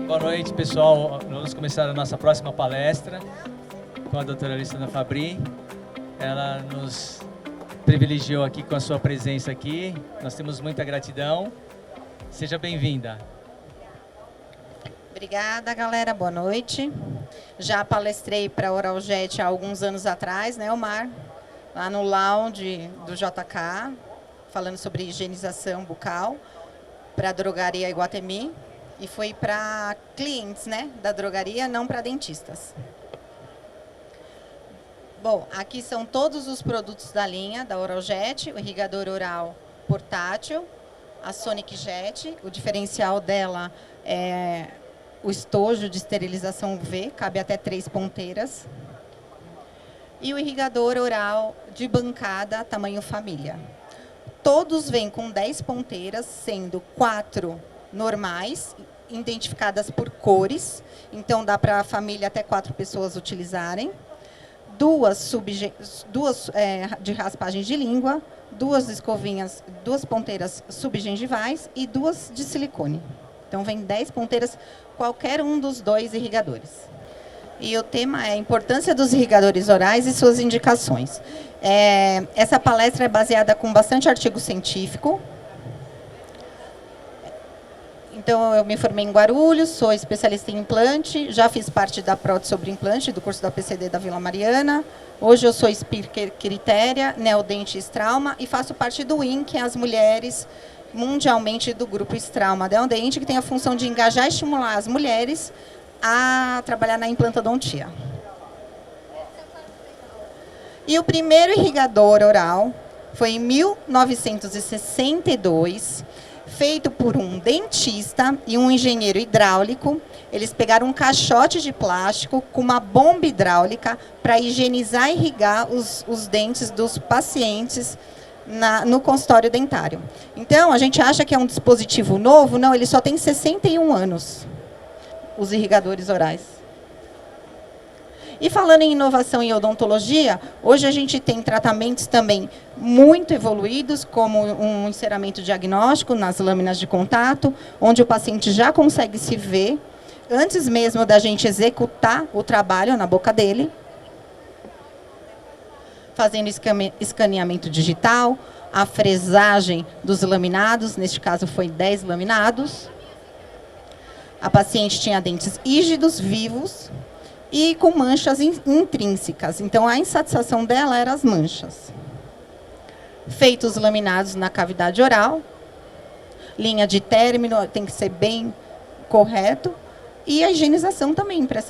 Boa noite, pessoal. Vamos começar a nossa próxima palestra com a doutora Alessandra Fabri. Ela nos privilegiou aqui com a sua presença aqui. Nós temos muita gratidão. Seja bem-vinda. Obrigada, galera. Boa noite. Já palestrei para a Oraljet há alguns anos atrás, né, Omar? Lá no lounge do JK, falando sobre higienização bucal para a drogaria Iguatemi. E foi para clientes, né, da drogaria, não para dentistas. Bom, aqui são todos os produtos da linha da Oraljet, o irrigador oral portátil, a Sonic Jet. O diferencial dela é o estojo de esterilização UV, cabe até 3 ponteiras. E o irrigador oral de bancada, tamanho família. Todos vêm com 10 ponteiras, sendo 4 normais, identificadas por cores. Então, dá para a família até 4 pessoas utilizarem. Duas de raspagem de língua, 2 escovinhas, 2 ponteiras subgengivais e 2 de silicone. Então, vem 10 ponteiras, qualquer um dos 2 irrigadores. E o tema é a importância dos irrigadores orais e suas indicações. Essa palestra é baseada com bastante artigo científico. Então, eu me formei em Guarulhos, sou especialista em implante, já fiz parte da prótese sobre implante, do curso da PCD da Vila Mariana. Hoje eu sou speaker critéria, neodente Strauma, e faço parte do WIN, que é as mulheres mundialmente do grupo Strauma Neodente, que tem a função de engajar e estimular as mulheres a trabalhar na implantodontia. E o primeiro irrigador oral foi em 1962, feito por um dentista e um engenheiro hidráulico. Eles pegaram um caixote de plástico com uma bomba hidráulica para higienizar e irrigar os dentes dos pacientes no consultório dentário. Então, a gente acha que é um dispositivo novo. Não, ele só tem 61 anos, os irrigadores orais. E falando em inovação em odontologia, hoje a gente tem tratamentos também muito evoluídos, como um enceramento diagnóstico nas lâminas de contato, onde o paciente já consegue se ver, antes mesmo da gente executar o trabalho na boca dele, fazendo escaneamento digital, a fresagem dos laminados, neste caso foi 10 laminados. A paciente tinha dentes rígidos, vivos, e com manchas intrínsecas. Então, a insatisfação dela eram as manchas. Feitos laminados na cavidade oral, linha de término tem que ser bem correto, e a higienização também, para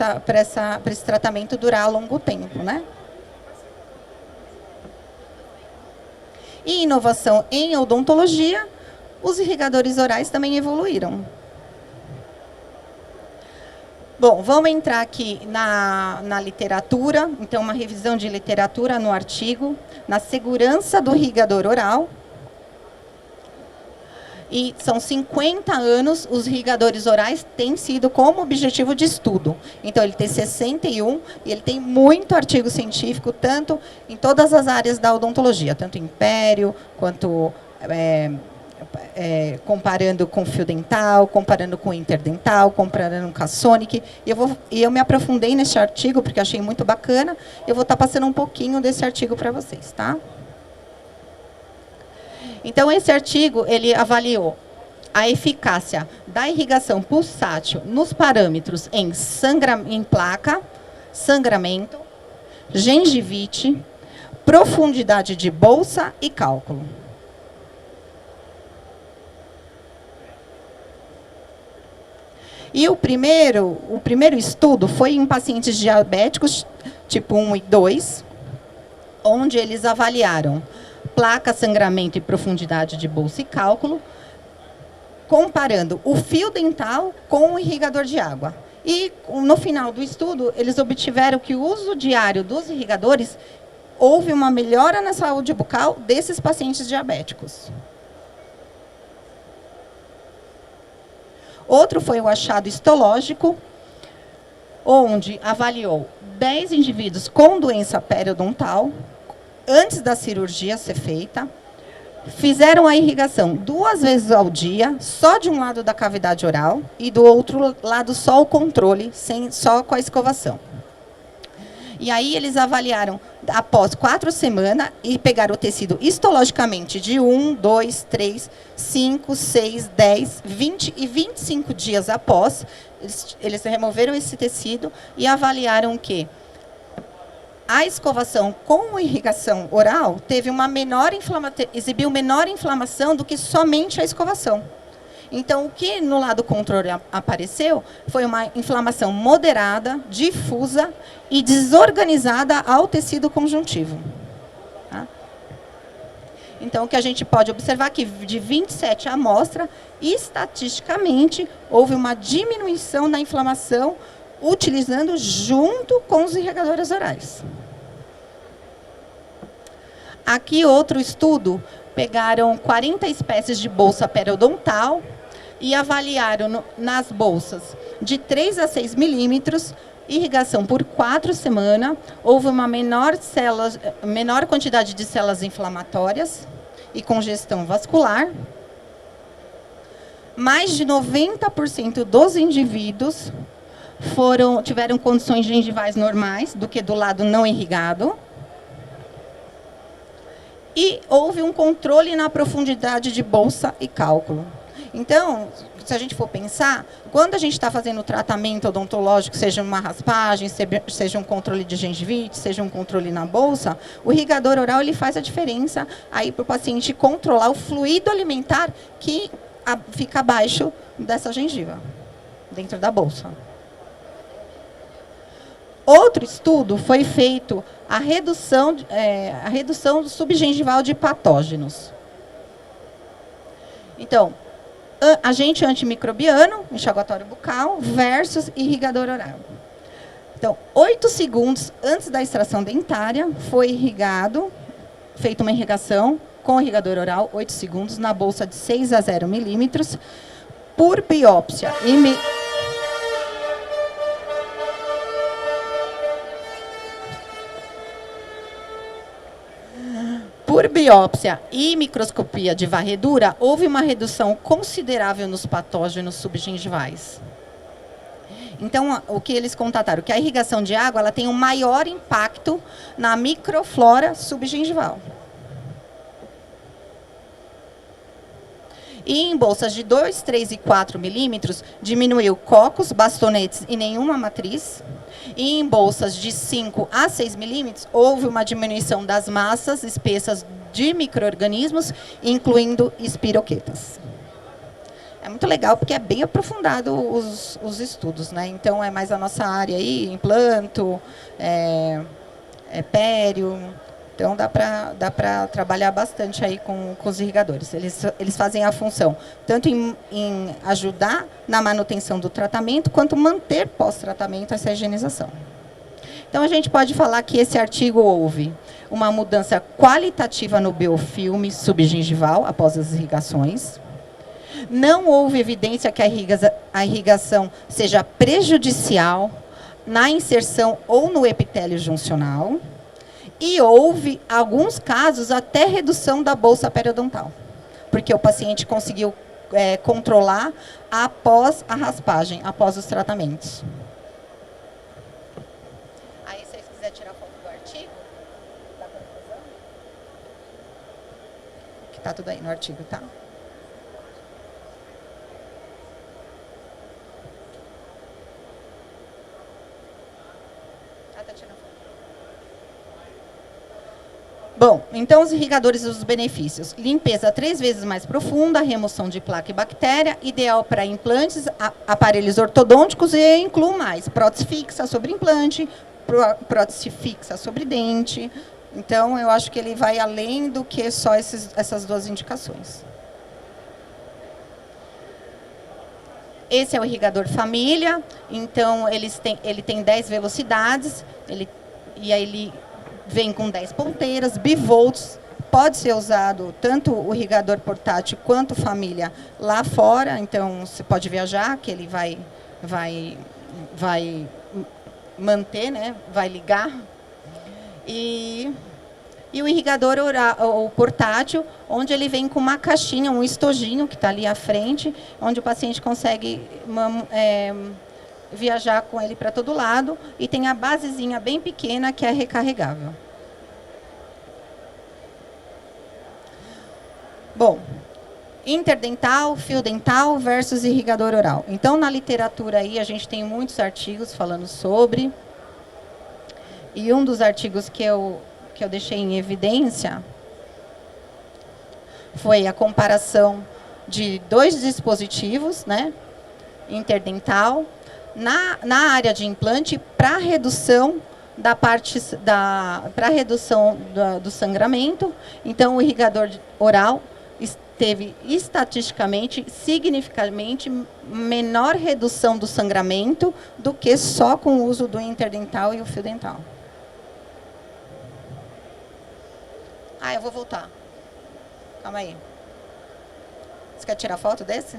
esse tratamento durar a longo tempo, né? E inovação em odontologia, os irrigadores orais também evoluíram. Bom, vamos entrar aqui na literatura. Então, uma revisão de literatura no artigo, na segurança do irrigador oral. E são 50 anos, os irrigadores orais têm sido como objetivo de estudo. Então, ele tem 61 e ele tem muito artigo científico, tanto em todas as áreas da odontologia, tanto império, quanto comparando com fio dental, comparando com interdental, comparando com a Sonic. E eu me aprofundei nesse artigo, porque achei muito bacana. Eu vou estar passando um pouquinho desse artigo para vocês, tá? Então, esse artigo, ele avaliou a eficácia da irrigação pulsátil nos parâmetros em placa, sangramento, gengivite, profundidade de bolsa e cálculo. E o primeiro estudo foi em pacientes diabéticos, tipo 1 e 2, onde eles avaliaram placa, sangramento e profundidade de bolsa e cálculo, comparando o fio dental com o irrigador de água. E, no final do estudo, eles obtiveram que o uso diário dos irrigadores houve uma melhora na saúde bucal desses pacientes diabéticos. Outro foi o achado histológico, onde avaliou 10 indivíduos com doença periodontal, antes da cirurgia ser feita, Fizeram a irrigação 2 vezes ao dia, só de um lado da cavidade oral e do outro lado só o controle, só com a escovação. E aí eles avaliaram após 4 semanas e pegaram o tecido histologicamente de 1, 2, 3, 5, 6, 10, 20 e 25 dias após. Eles removeram esse tecido e avaliaram que a escovação com irrigação oral exibiu menor inflamação do que somente a escovação. Então, o que no lado controle apareceu foi uma inflamação moderada, difusa e desorganizada ao tecido conjuntivo. Tá? Então, o que a gente pode observar é que de 27 amostras, estatisticamente, houve uma diminuição da inflamação utilizando junto com os irrigadores orais. Aqui outro estudo, pegaram 40 espécies de bolsa periodontal e avaliaram nas bolsas de 3 a 6 milímetros, irrigação por 4 semanas, houve uma menor quantidade de células inflamatórias e congestão vascular. Mais de 90% dos indivíduos tiveram condições gengivais normais do que do lado não irrigado. E houve um controle na profundidade de bolsa e cálculo. Então, se a gente for pensar, quando a gente está fazendo o tratamento odontológico, seja uma raspagem, seja um controle de gengivite, seja um controle na bolsa, o irrigador oral ele faz a diferença aí para o paciente controlar o fluido alimentar que fica abaixo dessa gengiva, dentro da bolsa. Outro estudo foi feito a redução do subgengival de patógenos. Então, agente antimicrobiano, enxaguatório bucal, versus irrigador oral. Então, 8 segundos antes da extração dentária, foi feita uma irrigação com irrigador oral, 8 segundos, na bolsa de 6 a 0 milímetros, por biópsia. Por biópsia e microscopia de varredura, houve uma redução considerável nos patógenos subgengivais. Então, o que eles constataram? Que a irrigação de água ela tem um maior impacto na microflora subgengival. E em bolsas de 2, 3 e 4 milímetros, diminuiu cocos, bastonetes e nenhuma matriz. E em bolsas de 5 a 6 milímetros, houve uma diminuição das massas espessas de micro-organismos, incluindo espiroquetas. É muito legal, porque é bem aprofundado os estudos, né? Então, é mais a nossa área aí, implanto, pério. Então, dá para trabalhar bastante aí com os irrigadores. Eles fazem a função, tanto em ajudar na manutenção do tratamento, quanto manter pós-tratamento essa higienização. Então, a gente pode falar que esse artigo houve uma mudança qualitativa no biofilme subgengival após as irrigações. Não houve evidência que a irrigação seja prejudicial na inserção ou no epitélio juncional. E houve, alguns casos, até redução da bolsa periodontal, porque o paciente conseguiu controlar após a raspagem, após os tratamentos. Aí, se vocês quiserem tirar foto do artigo, dá para fazer? Que está tudo aí no artigo, tá? Bom, então os irrigadores e os benefícios. Limpeza 3 vezes mais profunda, remoção de placa e bactéria, ideal para implantes, aparelhos ortodônticos e incluo mais. Prótese fixa sobre implante, prótese fixa sobre dente. Então, eu acho que ele vai além do que só essas 2 indicações. Esse é o irrigador família, então ele tem 10 velocidades, e aí ele vem com 10 ponteiras, bivolts, pode ser usado tanto o irrigador portátil quanto família lá fora, então você pode viajar, que ele vai manter, né? Vai ligar. E E o irrigador oral, o portátil, onde ele vem com uma caixinha, um estojinho que está ali à frente, onde o paciente consegue viajar com ele para todo lado, e tem a basezinha bem pequena que é recarregável. Bom, interdental, fio dental versus irrigador oral. Então, na literatura aí, a gente tem muitos artigos falando sobre. E um dos artigos que eu deixei em evidência foi a comparação de 2 dispositivos, né, interdental, na área de implante para redução do sangramento. Então, o irrigador oral teve estatisticamente, significativamente, menor redução do sangramento do que só com o uso do interdental e o fio dental. Ah, eu vou voltar. Calma aí. Você quer tirar foto desse?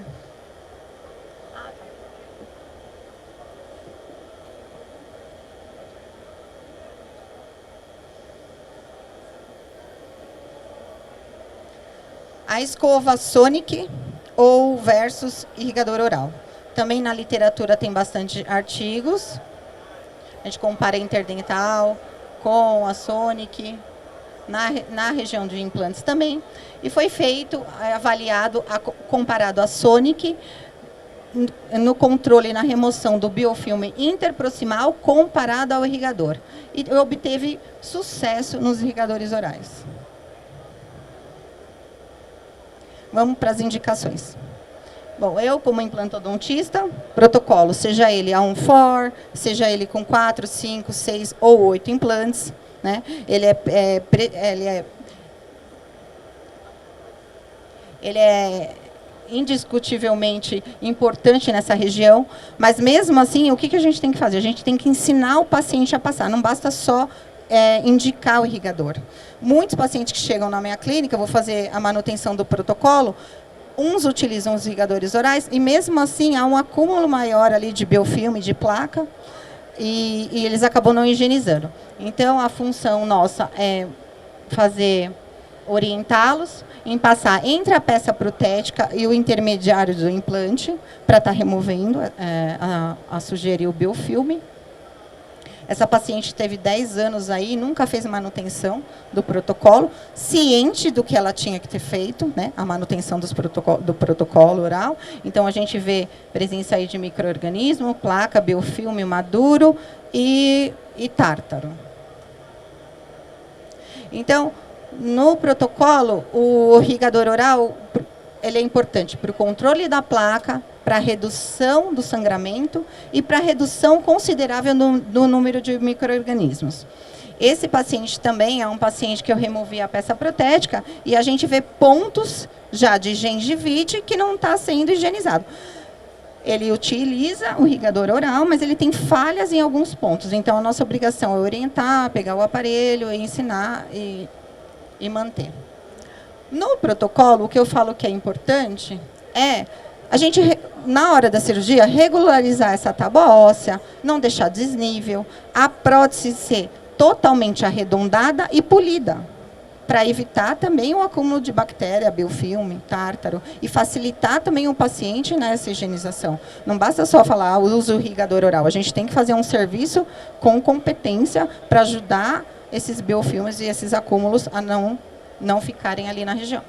A escova Sonic ou versus irrigador oral. Também na literatura tem bastante artigos. A gente compara interdental com a Sonic, na região de implantes também. E foi feito, avaliado, comparado a Sonic no controle e na remoção do biofilme interproximal comparado ao irrigador. E obteve sucesso nos irrigadores orais. Vamos para as indicações. Bom, eu, como implantodontista, protocolo, seja ele A1-FOR, seja ele com 4, 5, 6 ou 8 implantes, né? Ele é indiscutivelmente importante nessa região, mas mesmo assim, o que a gente tem que fazer? A gente tem que ensinar o paciente a passar, não basta só indicar o irrigador. Muitos pacientes que chegam na minha clínica, eu vou fazer a manutenção do protocolo, uns utilizam os irrigadores orais e mesmo assim há um acúmulo maior ali de biofilme, de placa, e eles acabam não higienizando. Então, a função nossa é orientá-los em passar entre a peça protética e o intermediário do implante, para estar removendo a sujeira e o biofilme. Essa paciente teve 10 anos aí, nunca fez manutenção do protocolo, ciente do que ela tinha que ter feito, né, a manutenção do protocolo oral. Então, a gente vê presença aí de micro-organismo, placa, biofilme maduro e tártaro. Então, no protocolo, o irrigador oral ele é importante para o controle da placa, para a redução do sangramento e para a redução considerável do número de micro-organismos. Esse paciente também é um paciente que eu removi a peça protética e a gente vê pontos já de gengivite que não está sendo higienizado. Ele utiliza o irrigador oral, mas ele tem falhas em alguns pontos. Então, a nossa obrigação é orientar, pegar o aparelho, ensinar e manter. No protocolo, o que eu falo que é importante é a gente, na hora da cirurgia, regularizar essa tábua óssea, não deixar desnível, a prótese ser totalmente arredondada e polida, para evitar também o acúmulo de bactéria, biofilme, tártaro, e facilitar também o paciente nessa higienização. Não basta só falar, usa o irrigador oral, a gente tem que fazer um serviço com competência para ajudar esses biofilmes e esses acúmulos a não ficarem ali na região.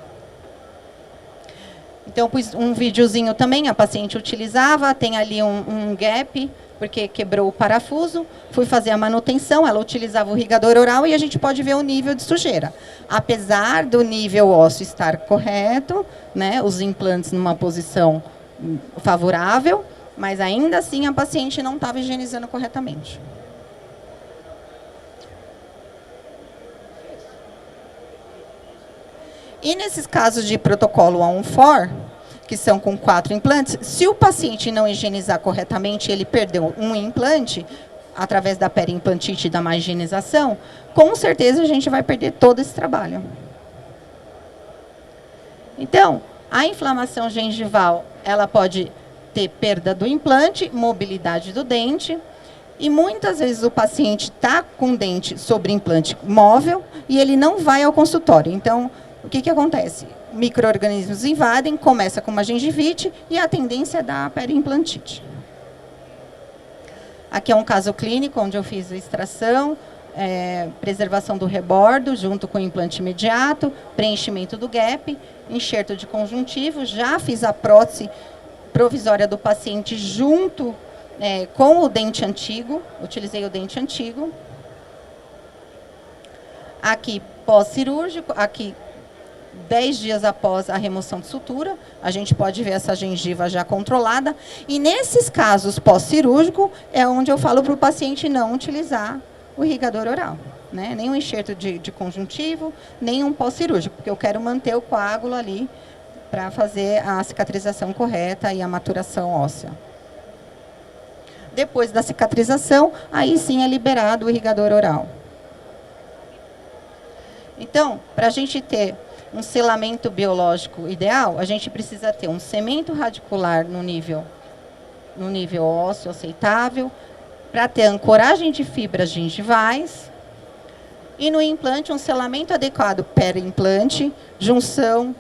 Então, pus um videozinho também, a paciente utilizava, tem ali um gap, porque quebrou o parafuso, fui fazer a manutenção, ela utilizava o irrigador oral e a gente pode ver o nível de sujeira. Apesar do nível ósseo estar correto, né, os implantes numa posição favorável, mas ainda assim a paciente não estava higienizando corretamente. E nesses casos de protocolo A1-FOR, que são com 4 implantes, se o paciente não higienizar corretamente, ele perdeu um implante, através da periimplantite e da má higienização, com certeza a gente vai perder todo esse trabalho. Então, a inflamação gengival, ela pode ter perda do implante, mobilidade do dente, E muitas vezes o paciente está com dente sobre implante móvel e ele não vai ao consultório. Então, o que acontece? Micro-organismos invadem, começa com uma gengivite e a tendência é dar periimplantite. Aqui é um caso clínico onde eu fiz a extração, preservação do rebordo junto com o implante imediato, preenchimento do gap, enxerto de conjuntivo, já fiz a prótese provisória do paciente junto com o dente antigo, utilizei o dente antigo. Aqui pós-cirúrgico, aqui 10 dias após a remoção de sutura, a gente pode ver essa gengiva já controlada. E nesses casos pós-cirúrgico, é onde eu falo para o paciente não utilizar o irrigador oral, né? Nem um enxerto de conjuntivo, nem um pós-cirúrgico, porque eu quero manter o coágulo ali para fazer a cicatrização correta e a maturação óssea. Depois da cicatrização, aí sim é liberado o irrigador oral. Então, para a gente ter um selamento biológico ideal, a gente precisa ter um cemento radicular no nível ósseo aceitável, para ter ancoragem de fibras gengivais, e no implante um selamento adequado periimplante, junção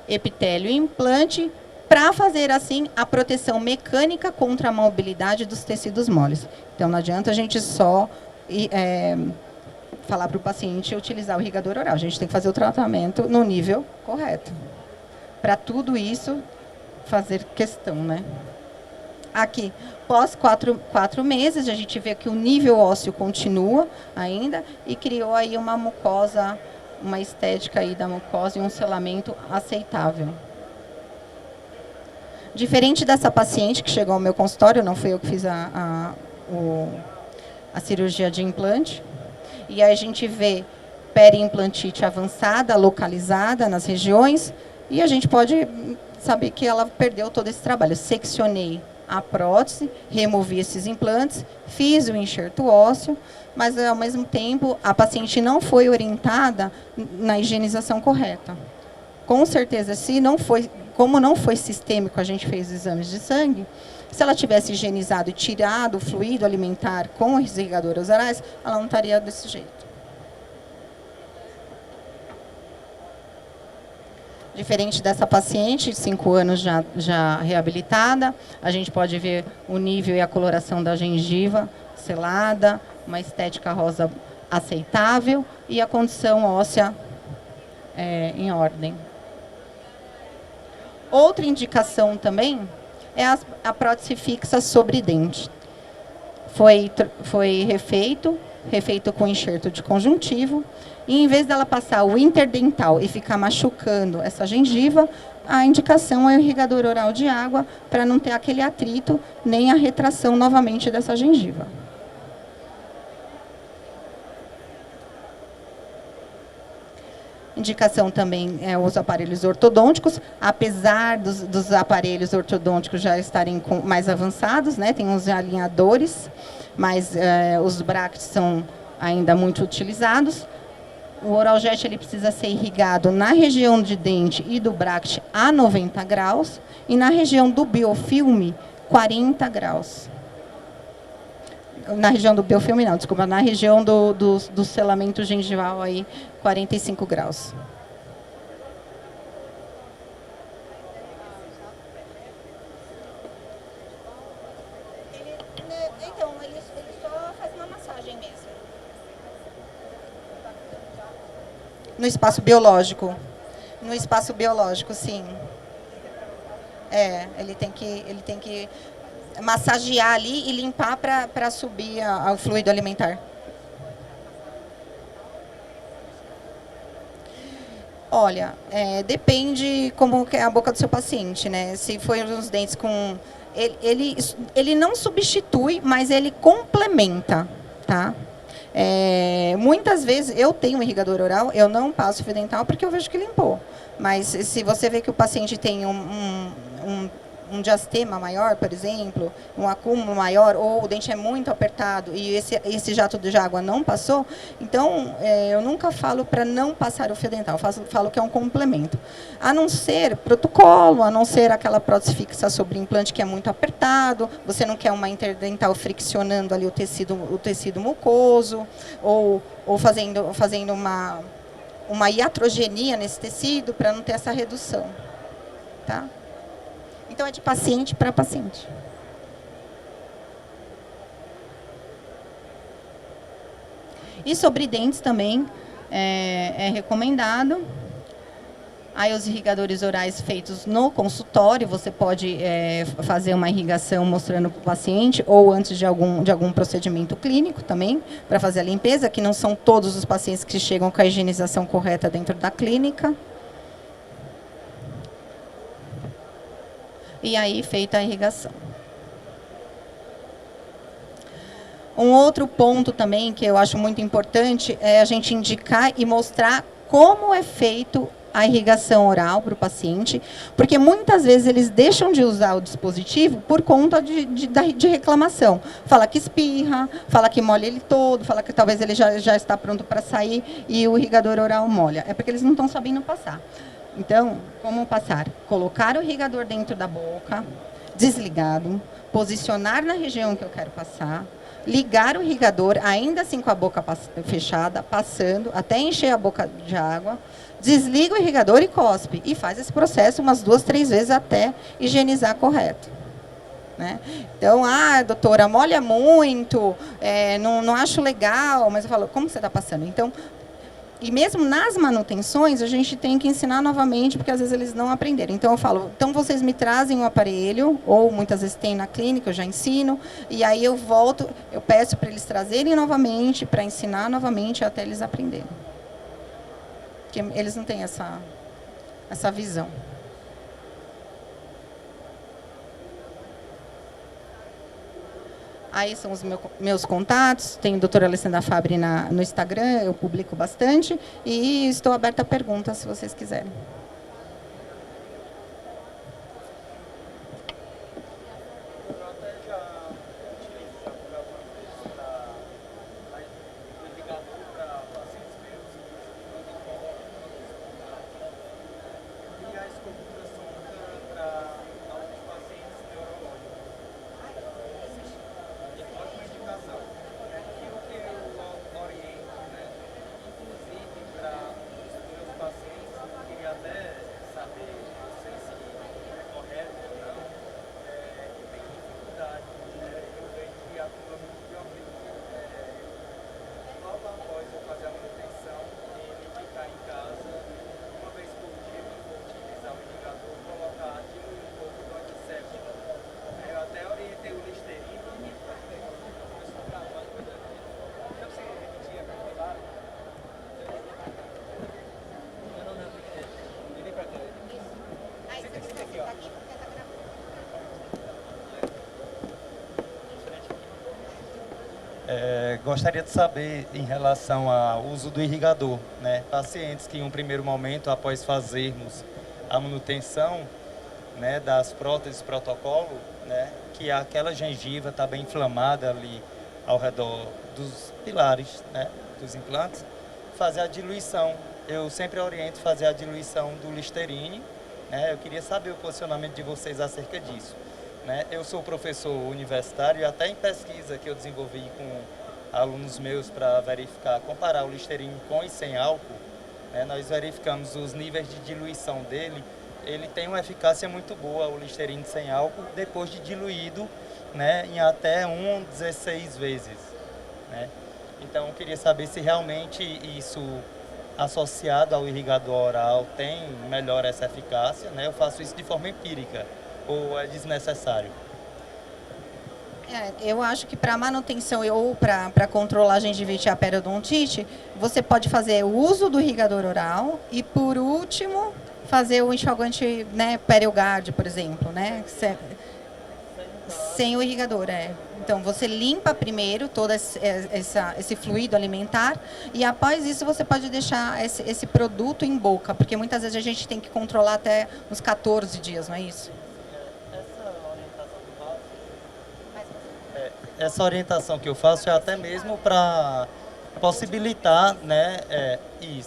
epitélio e implante, para fazer assim a proteção mecânica contra a mobilidade dos tecidos moles. Então não adianta a gente só falar para o paciente utilizar o irrigador oral. A gente tem que fazer o tratamento no nível correto. Para tudo isso, fazer questão, né? Aqui, pós 4 meses, a gente vê que o nível ósseo continua ainda e criou aí uma mucosa, uma estética aí da mucosa e um selamento aceitável. Diferente dessa paciente que chegou ao meu consultório, não fui eu que fiz a cirurgia de implante, e aí a gente vê periimplantite avançada, localizada nas regiões, e a gente pode saber que ela perdeu todo esse trabalho. Seccionei a prótese, removi esses implantes, fiz o enxerto ósseo, mas ao mesmo tempo a paciente não foi orientada na higienização correta. Com certeza, como não foi sistêmico, a gente fez exames de sangue, se ela tivesse higienizado e tirado o fluido alimentar com os irrigadores orais, ela não estaria desse jeito. Diferente dessa paciente, 5 anos já reabilitada, a gente pode ver o nível e a coloração da gengiva selada, uma estética rosa aceitável e a condição óssea em ordem. Outra indicação também é a prótese fixa sobre dente. Foi refeito com enxerto de conjuntivo, e em vez dela passar o interdental e ficar machucando essa gengiva, a indicação é o irrigador oral de água para não ter aquele atrito, nem a retração novamente dessa gengiva. Indicação também é os aparelhos ortodônticos, apesar dos aparelhos ortodônticos já estarem mais avançados, né? Tem uns alinhadores, mas os brackets são ainda muito utilizados. O Oraljet ele precisa ser irrigado na região de dente e do bracket a 90 graus e na região do biofilme 40 graus. Na região do biofilme não, desculpa, na região do selamento gengival aí 45 graus. Então, ele só faz uma massagem mesmo. No espaço biológico. No espaço biológico, sim. Ele tem que massagear ali e limpar para subir o fluido alimentar. Olha, depende como é a boca do seu paciente, né? Se for uns dentes com... Ele não substitui, mas ele complementa, tá? Muitas vezes eu tenho um irrigador oral, eu não passo fio dental porque eu vejo que limpou. Mas se você vê que o paciente tem um um diastema maior, por exemplo, um acúmulo maior, ou o dente é muito apertado e esse jato de água não passou, então eu nunca falo para não passar o fio dental, falo que é um complemento. A não ser protocolo, a não ser aquela prótese fixa sobre implante que é muito apertado, você não quer uma interdental friccionando ali o tecido mucoso, ou fazendo uma iatrogenia nesse tecido para não ter essa redução. Tá? Então, é de paciente para paciente. E sobre dentes também, é recomendado. Aí, os irrigadores orais feitos no consultório, você pode fazer uma irrigação mostrando para o paciente, ou antes de algum procedimento clínico também, para fazer a limpeza, que não são todos os pacientes que chegam com a higienização correta dentro da clínica. E aí, feita a irrigação. Um outro ponto também que eu acho muito importante é a gente indicar e mostrar como é feito a irrigação oral para o paciente, porque muitas vezes eles deixam de usar o dispositivo por conta de reclamação. Fala que espirra, fala que molha ele todo, fala que talvez ele já está pronto para sair e o irrigador oral molha. É porque eles não estão sabendo passar. Então, como passar? Colocar o irrigador dentro da boca, desligado, posicionar na região que eu quero passar, ligar o irrigador, ainda assim com a boca fechada, passando, até encher a boca de água, desliga o irrigador e cospe. E faz esse processo umas 2, 3 vezes até higienizar correto. Né? Então, doutora, molha muito, não acho legal, mas eu falo, como você está passando? Então, e mesmo nas manutenções, a gente tem que ensinar novamente, porque às vezes eles não aprenderam. Então, eu falo, então vocês me trazem um aparelho, ou muitas vezes tem na clínica, eu já ensino, e aí eu volto, eu peço para eles trazerem novamente, para ensinar novamente, até eles aprenderem. Porque eles não têm essa visão. Aí são os meus contatos, tem a doutora Alessandra Fabri no Instagram, eu publico bastante, e estou aberta a perguntas, se vocês quiserem. Gostaria de saber em relação ao uso do irrigador, né? Pacientes que em um primeiro momento, após fazermos a manutenção, né, das próteses protocolo, né, que aquela gengiva está bem inflamada ali ao redor dos pilares, né, dos implantes, fazer a diluição. Eu sempre oriento fazer a diluição do Listerine, né? Eu queria saber o posicionamento de vocês acerca disso. Né? Eu sou professor universitário e até em pesquisa que eu desenvolvi com alunos meus para verificar, comparar o Listerine com e sem álcool, né? Nós verificamos os níveis de diluição dele. Ele tem uma eficácia muito boa, o Listerine sem álcool, depois de diluído, né, em até 16 vezes. Né? Então, eu queria saber se realmente isso, associado ao irrigador oral, melhora essa eficácia. Né? Eu faço isso de forma empírica, ou é desnecessário? Eu acho que para manutenção ou para controlar a gengivite e a periodontite, você pode fazer o uso do irrigador oral e, por último, fazer o enxaguante, né, PerioGuard, por exemplo, né? Sem o irrigador, Então, você limpa primeiro todo esse fluido alimentar e, após isso, você pode deixar esse produto em boca, porque muitas vezes a gente tem que controlar até uns 14 dias, não é isso? Essa orientação que eu faço é até mesmo para possibilitar, né,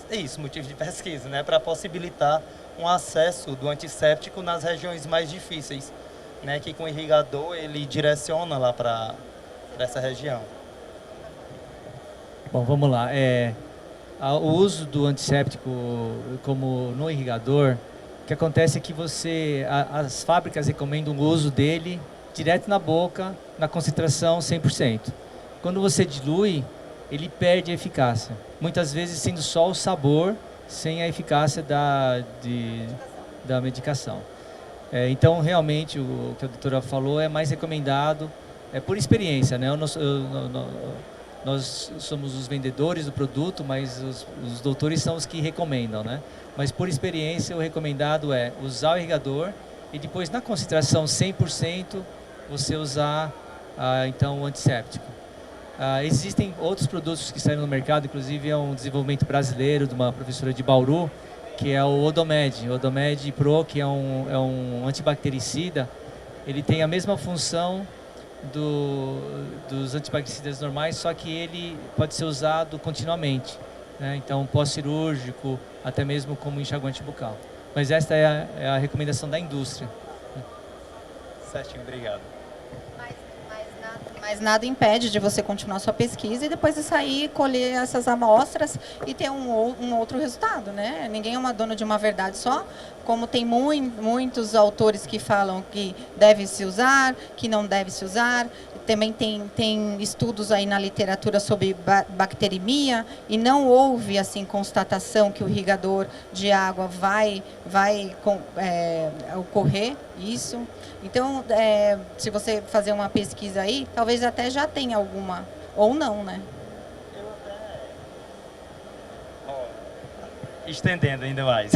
isso, motivo de pesquisa, né, para possibilitar um acesso do antisséptico nas regiões mais difíceis, né, que com o irrigador ele direciona lá para essa região. Bom, vamos lá. O uso do antisséptico como no irrigador, o que acontece é que as fábricas recomendam o uso dele direto na boca, na concentração 100%. Quando você dilui, ele perde a eficácia. Muitas vezes sendo só o sabor, sem a eficácia da medicação. Então, realmente, o que a doutora falou é mais recomendado, por experiência, né? Nós somos os vendedores do produto, mas os doutores são os que recomendam, né? Mas por experiência, o recomendado é usar o irrigador e depois, na concentração 100%, você usar então o antisséptico. Existem outros produtos que saíram no mercado, inclusive é um desenvolvimento brasileiro de uma professora de Bauru, que é o Odomed. O Odomed Pro, que é um antibactericida, ele tem a mesma função dos antibactericidas normais, só que ele pode ser usado continuamente, né? Então, pós-cirúrgico, até mesmo como enxaguante bucal. Mas esta é a recomendação da indústria. Certinho, obrigado. Mas nada impede de você continuar sua pesquisa e depois de sair, colher essas amostras e ter um outro resultado, né? Ninguém é uma dona de uma verdade só, como tem muitos autores que falam que deve se usar, que não deve se usar. Também tem estudos aí na literatura sobre bacteremia e não houve assim constatação que o irrigador de água vai ocorrer isso. Então, se você fazer uma pesquisa aí, talvez até já tenha alguma, ou não, né? Estendendo ainda mais.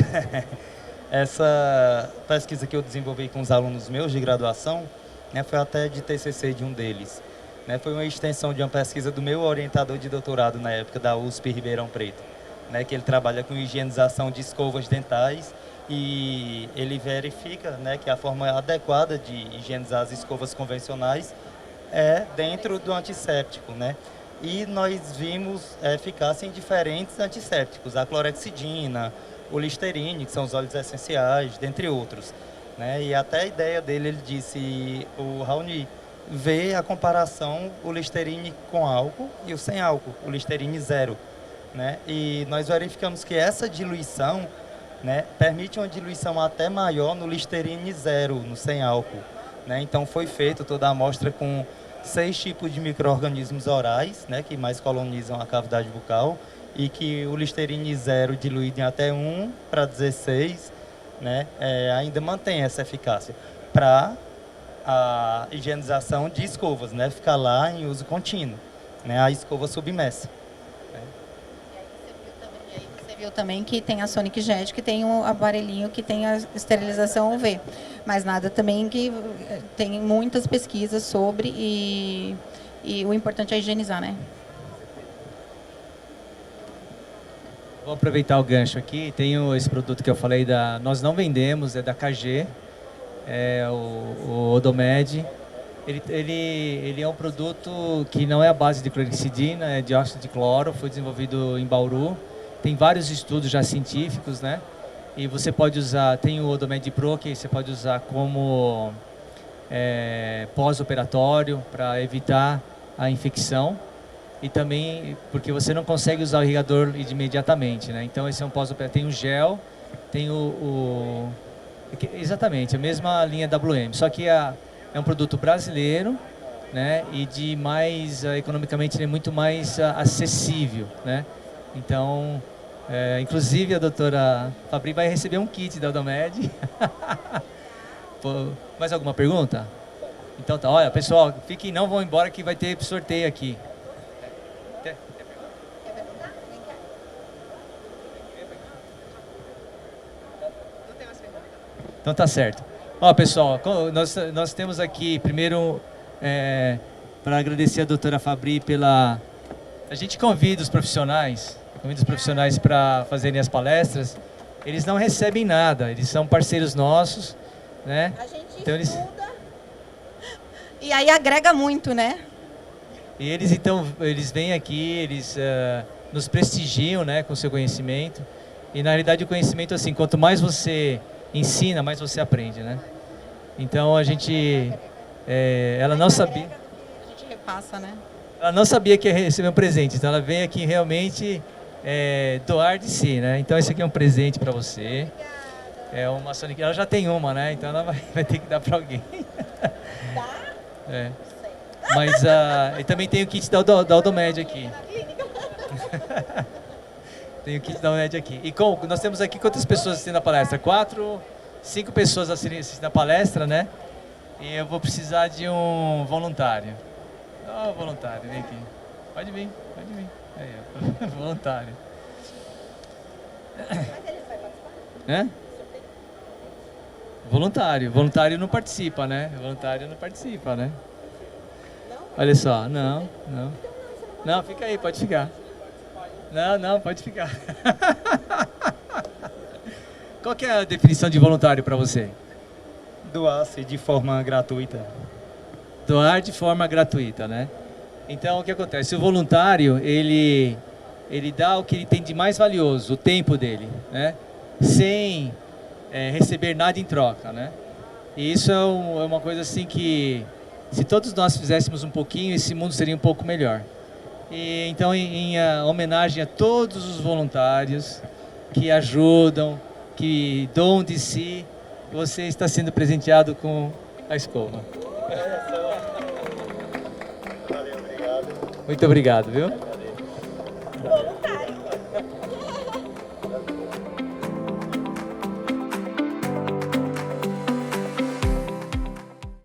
Essa pesquisa que eu desenvolvi com os alunos meus de graduação, né, foi até de TCC de um deles. Né, foi uma extensão de uma pesquisa do meu orientador de doutorado na época, da USP Ribeirão Preto, né, que ele trabalha com higienização de escovas dentais e ele verifica, né, que a forma adequada de higienizar as escovas convencionais é dentro do antisséptico, né? E nós vimos eficácia em diferentes antissépticos, a clorexidina, o Listerine, que são os óleos essenciais, dentre outros, né? E até a ideia dele, ele disse, o Raoni, vê a comparação, o Listerine com álcool e o sem álcool, o Listerine zero, né? E nós verificamos que essa diluição, né, permite uma diluição até maior no Listerine zero, no sem álcool, né? Então foi feita toda a amostra com 6 tipos de micro-organismos orais, né, que mais colonizam a cavidade bucal, e que o Listerine zero diluído em até 1:16, né, ainda mantém essa eficácia para a higienização de escovas, né, ficar lá em uso contínuo, né, a escova submersa. Você viu também que tem a Sonic Jet, que tem um aparelhinho que tem a esterilização UV, mas nada também que tem muitas pesquisas sobre e o importante é higienizar, né? Vou aproveitar o gancho aqui. Tem esse produto que eu falei, nós não vendemos, é da KG, é o Odomed. Ele é um produto que não é a base de clorexidina, é dióxido de cloro, foi desenvolvido em Bauru. Tem vários estudos já científicos, né? E você pode usar, tem o Odomed Pro, que você pode usar como pós-operatório para evitar a infecção. E também porque você não consegue usar o irrigador imediatamente, né? Então esse é um pós-operatório. Tem o gel, tem exatamente, a mesma linha WM, só que é um produto brasileiro, né? E de mais, economicamente, ele é muito mais acessível, né? Então, inclusive a doutora Fabri vai receber um kit da Odomed. Mais alguma pergunta? Então tá, olha pessoal, fiquem, não vão embora que vai ter sorteio aqui. Então tá certo. Ó, pessoal, nós temos aqui, primeiro, para agradecer a doutora Fabri pela... A gente convida os profissionais para fazerem as palestras. Eles não recebem nada, eles são parceiros nossos né? A gente Então eles, estuda e aí agrega muito, né? e eles então, eles vêm aqui, eles nos prestigiam, né, com o seu conhecimento. E na realidade o conhecimento, assim, quanto mais você ensina, mais você aprende, né? Então a gente, ela não sabia, A gente repassa, né? ela não sabia que ia receber um presente, então ela vem aqui realmente doar de si, né? Então esse aqui é um presente para você. É uma Sonic, ela já tem uma, né? Então ela vai ter que dar para alguém. Dá? É. Mas e também tem o kit da Aldomed aqui. Tem o kit da Aldomed aqui. E nós temos aqui quantas pessoas assistindo a palestra? 5 pessoas assistindo a palestra, né? E eu vou precisar de um voluntário. Oh, voluntário, vem aqui. Pode vir, pode vir. Aí, ó. Voluntário. É? Voluntário. Voluntário não participa, né? Voluntário não participa, né? Olha só, não. Não, fica aí, pode ficar. Não, pode ficar. Qual que é a definição de voluntário para você? Doar-se de forma gratuita. Doar de forma gratuita, né? Então, o que acontece? O voluntário, ele dá o que ele tem de mais valioso, o tempo dele, né? Sem receber nada em troca, né? E isso é uma coisa assim que, se todos nós fizéssemos um pouquinho, esse mundo seria um pouco melhor. E, então, em homenagem a todos os voluntários que ajudam, que doam de si, você está sendo presenteado com a escova. Valeu, obrigado. Muito obrigado, viu?